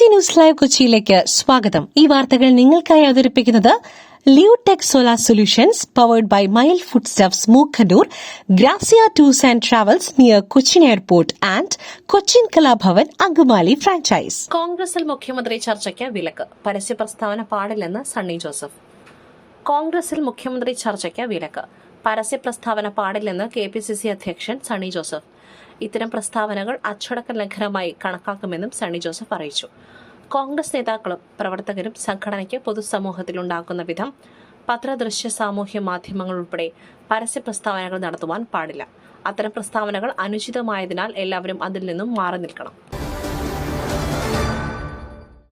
BBC news live കൊച്ചിയിലേക്ക് സ്വാഗതം. ഈ വാർത്തകൾ നിങ്ങൾക്കായി അവതരിപ്പിക്കുന്നത് Leotech solar solutions powered by Mile foodstuffs Mookkannoor, Grazia tours and travels near Cochin airport and Cochin Kalabhavan Angamaly franchise. കോൺഗ്രസിൽ മുഖ്യമന്ത്രി ചർച്ചയ്ക്ക് വിലക്ക്, പരസ്യ പ്രസ്താവന പാടില്ലെന്ന് സണ്ണി ജോസഫ്. കോൺഗ്രസിൽ മുഖ്യമന്ത്രി ചർച്ചയ്ക്ക് വിലക്ക്, പരസ്യ പ്രസ്താവന പാടില്ലെന്ന് KPCC അധ്യക്ഷൻ സണ്ണി ജോസഫ്. ഇത്തരം പ്രസ്താവനകൾ അച്ചടക്ക ലംഘനമായി കണക്കാക്കുമെന്നും സണ്ണി ജോസഫ് അറിയിച്ചു. കോൺഗ്രസ് നേതാക്കളും പ്രവർത്തകരും സംഘടനയ്ക്ക് പൊതുസമൂഹത്തിലുണ്ടാക്കുന്ന വിധം പത്രദൃശ്യ സാമൂഹ്യ മാധ്യമങ്ങൾ ഉൾപ്പെടെ പരസ്യ പ്രസ്താവനകൾ നടത്തുവാൻ പാടില്ല. അത്തരം പ്രസ്താവനകൾ അനുചിതമായതിനാൽ എല്ലാവരും അതിൽ നിന്നും മാറി നിൽക്കണം.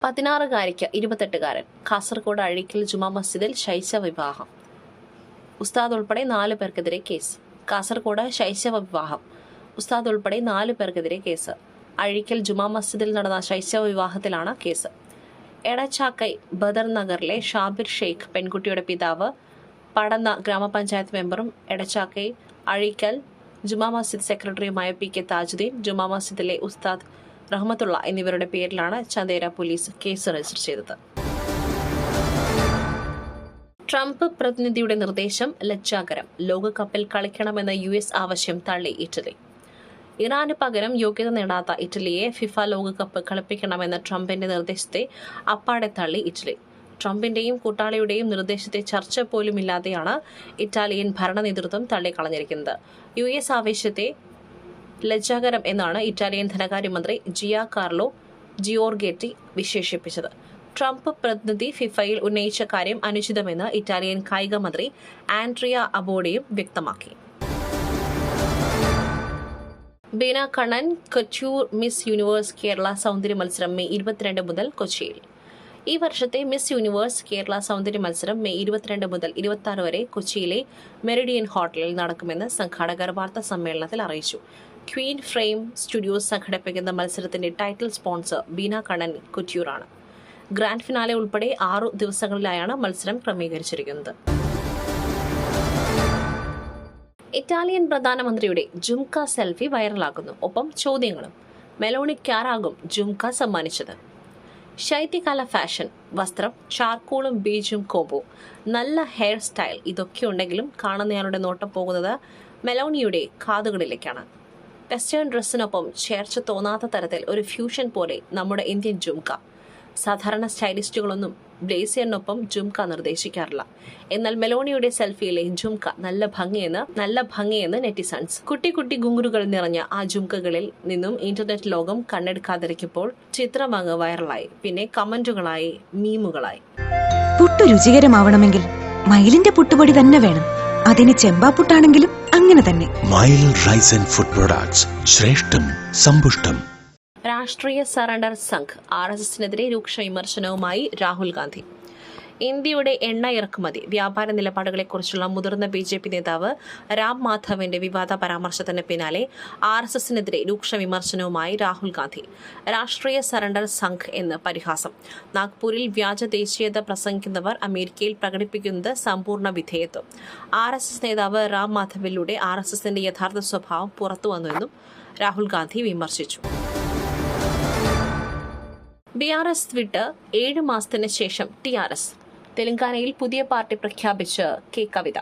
16-കാരിക്ക് 28-കാരൻ. കാസർഗോഡ് അഴീക്കൽ ജുമാ മസ്ജിദിൽ ശൈശവ വിവാഹം. ഉസ്താദ് ഉൾപ്പെടെ 4 പേർക്കെതിരെ കേസ്. കാസർഗോഡ് ശൈശവ വിവാഹം. ഉസ്താദ് ഉൾപ്പെടെ 4 പേർക്കെതിരെ കേസ്. അഴീക്കൽ ജുമാ മസ്ജിദിൽ നടന്ന ശൈശവ വിവാഹത്തിലാണ് കേസ്. എടച്ചാക്കൈ ബദർ നഗറിലെ ഷാബിർ ഷെയ്ഖ് പെൺകുട്ടിയുടെ പിതാവ്, പടന്ന ഗ്രാമപഞ്ചായത്ത് മെമ്പറും എടച്ചാക്കൈ അഴീക്കൽ ജുമാ മസ്ജിദ് സെക്രട്ടറിയുമായ PK താജുദ്ദീൻ, ജുമാ മസ്ജിദിലെ ഉസ്താദ് റഹ്മത്തുള്ള എന്നിവരുടെ പേരിലാണ് ചന്ദേര പോലീസ് കേസ് രജിസ്റ്റർ ചെയ്തത്. ട്രംപ് പ്രതിനിധിയുടെ നിർദ്ദേശം ലജ്ജാകരം. ലോകകപ്പിൽ കളിക്കണമെന്ന US ആവശ്യം തള്ളി ഇറ്റലി. ഇറാന് പകരം യോഗ്യത നേടാത്ത ഇറ്റലിയെ ഫിഫ ലോകകപ്പ് കളിപ്പിക്കണമെന്ന ട്രംപിന്റെ നിർദ്ദേശത്തെ അപ്പാടെ തള്ളി ഇറ്റലി. ട്രംപിന്റെയും കൂട്ടാളിയുടെയും നിർദ്ദേശത്തെ ചർച്ച പോലുമില്ലാതെയാണ് ഇറ്റാലിയൻ ഭരണ നേതൃത്വം തള്ളിക്കളഞ്ഞിരിക്കുന്നത്. US ആവശ്യത്തെ ലജ്ജാകരം എന്നാണ് ഇറ്റാലിയൻ ധനകാര്യമന്ത്രി ജിയാ കാർലോ ജിയോർഗേറ്റി വിശേഷിപ്പിച്ചത്. ട്രംപ് പ്രതിനിധി ഫിഫയിൽ ഉന്നയിച്ച കാര്യം അനുചിതമെന്ന് ഇറ്റാലിയൻ കായിക മന്ത്രി ആൻഡ്രിയ അബോഡിയും വ്യക്തമാക്കി. ബീന കണ്ണൻ കൊച്ചൂർ മിസ് യൂണിവേഴ്സ് കേരള സൗന്ദര്യ മത്സരം മെയ് 22 മുതൽ കൊച്ചിയിൽ. ഈ വർഷത്തെ മിസ് യൂണിവേഴ്സ് കേരള സൗന്ദര്യ മത്സരം മെയ് 22 മുതൽ 26 വരെ കൊച്ചിയിലെ മെറിഡിയൻ ഹോട്ടലിൽ നടക്കുമെന്ന് സംഘാടകർ വാർത്താ സമ്മേളനത്തിൽ അറിയിച്ചു. ക്വീൻ ഫ്രെയിം സ്റ്റുഡിയോസ് സംഘടിപ്പിക്കുന്ന മത്സരത്തിന്റെ ടൈറ്റിൽ സ്പോൺസർ ബീന കണ്ണൻ കൊച്ചൂറാണ്. ഗ്രാൻഡ് ഫിനാലെ ഉൾപ്പെടെ 6 ദിവസങ്ങളിലായാണ് മത്സരം ക്രമീകരിച്ചിരിക്കുന്നത്. ഇറ്റാലിയൻ പ്രധാനമന്ത്രിയുടെ ജുംക സെൽഫി വൈറലാകുന്നു. ഒപ്പം ചോദ്യങ്ങളും. മെലോണിക്കാരാകും ജുംക സമ്മാനിച്ചത്? ശൈത്യകാല ഫാഷൻ. വസ്ത്രം ചാർക്കോളും ബീജും കോംബോ. നല്ല ഹെയർ സ്റ്റൈൽ. ഇതൊക്കെയുണ്ടെങ്കിലും കാണുന്നയാളുടെ നോട്ടം പോകുന്നത് മെലോണിയുടെ കാതുകളിലേക്കാണ്. വെസ്റ്റേൺ ഡ്രസ്സിനൊപ്പം ചേർച്ച തോന്നാത്ത തരത്തിൽ ഒരു ഫ്യൂഷൻ പോലെ നമ്മുടെ ഇന്ത്യൻ ജുംക. സാധാരണ സ്റ്റൈലിസ്റ്റുകളൊന്നും ബ്ലേസിയറിനൊപ്പം ജുംക നിർദ്ദേശിക്കാറില്ല. എന്നാൽ മെലോണിയുടെ സെൽഫിയിലെ ജുംക നല്ല ഭംഗിയെന്ന് നെറ്റിസൺസ്. കുട്ടി കുട്ടി ഗുങ്കുറുകൾ നിറഞ്ഞ ആ ജുംകകളിൽ നിന്നും ഇന്റർനെറ്റ് ലോകം കണ്ണെടുക്കാതിരിക്കുമ്പോൾ ചിത്രമങ്ങ് വൈറലായി. പിന്നെ കമന്റുകളായി, മീമുകളായി. പുട്ടു രുചികരമാവണമെങ്കിൽ മയിലിന്റെ പുട്ടുപൊടി തന്നെ വേണം. അതിന് ചെമ്പാപ്പുട്ടാണെങ്കിലും അങ്ങനെ തന്നെ. മയിൽ റൈസ് ആൻഡ് ഫുഡ് പ്രൊഡക്ട്സ്, ശ്രേഷ്ഠം സമ്പുഷ്ടം. രാഷ്ട്രീയ സറണ്ടർ സംഘ്. RSSനെതിരെ രൂക്ഷ വിമർശനവുമായി രാഹുൽ ഗാന്ധി. ഇന്ത്യയുടെ എണ്ണ ഇറക്കുമതി വ്യാപാര നിലപാടുകളെക്കുറിച്ചുള്ള മുതിർന്ന BJP നേതാവ് രാം മാധവിന്റെ വിവാദ പരാമർശത്തിന് പിന്നാലെ RSSനെതിരെ രൂക്ഷ വിമർശനവുമായി രാഹുൽ ഗാന്ധി. രാഷ്ട്രീയ സറണ്ടർ സംഘ് എന്ന് പരിഹാസം. നാഗ്പൂരിൽ വ്യാജ ദേശീയത പ്രസംഗിക്കുന്നവർ അമേരിക്കയിൽ പ്രകടിപ്പിക്കുന്നത് സമ്പൂർണ്ണ വിധേയത്വം. RSS നേതാവ് രാം മാധവിലൂടെ RSSന്റെ യഥാർത്ഥ സ്വഭാവം പുറത്തുവന്നുവെന്നും രാഹുൽ ഗാന്ധി വിമർശിച്ചു. BRS വിട്ട് 7 മാസത്തിന് ശേഷം TRS. തെലങ്കാനയിൽ പുതിയ പാർട്ടി പ്രഖ്യാപിച്ച് K കവിത.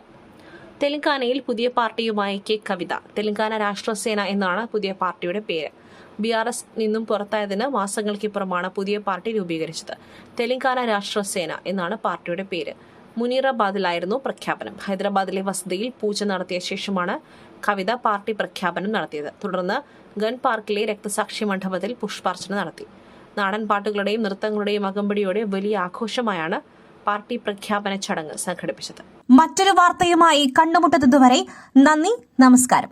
തെലങ്കാനയിൽ പുതിയ പാർട്ടിയുമായി K കവിത. തെലങ്കാന രാഷ്ട്രസേന എന്നാണ് പുതിയ പാർട്ടിയുടെ പേര്. BRS നിന്നും പുറത്തായതിന് മാസങ്ങൾക്കിപ്പുറമാണ് പുതിയ പാർട്ടി രൂപീകരിച്ചത്. തെലങ്കാന രാഷ്ട്രസേന എന്നാണ് പാർട്ടിയുടെ പേര്. മുനീറാബാദിലായിരുന്നു പ്രഖ്യാപനം. ഹൈദരാബാദിലെ വസതിയിൽ പൂജ നടത്തിയ ശേഷമാണ് കവിത പാർട്ടി പ്രഖ്യാപനം നടത്തിയത്. തുടർന്ന് ഗൺ പാർക്കിലെ രക്തസാക്ഷി മണ്ഡപത്തിൽ പുഷ്പാർച്ചന നടത്തി. നാടൻ പാട്ടുകളുടെയും നൃത്തങ്ങളുടെയും അകമ്പടിയോടെ വലിയ ആഘോഷമായാണ് പാർട്ടി പ്രഖ്യാപന ചടങ്ങ് സംഘടിപ്പിച്ചത്. മറ്റൊരു വാർത്തയുമായി കണ്ടുമുട്ടുന്നതുവരെ നന്ദി, നമസ്കാരം.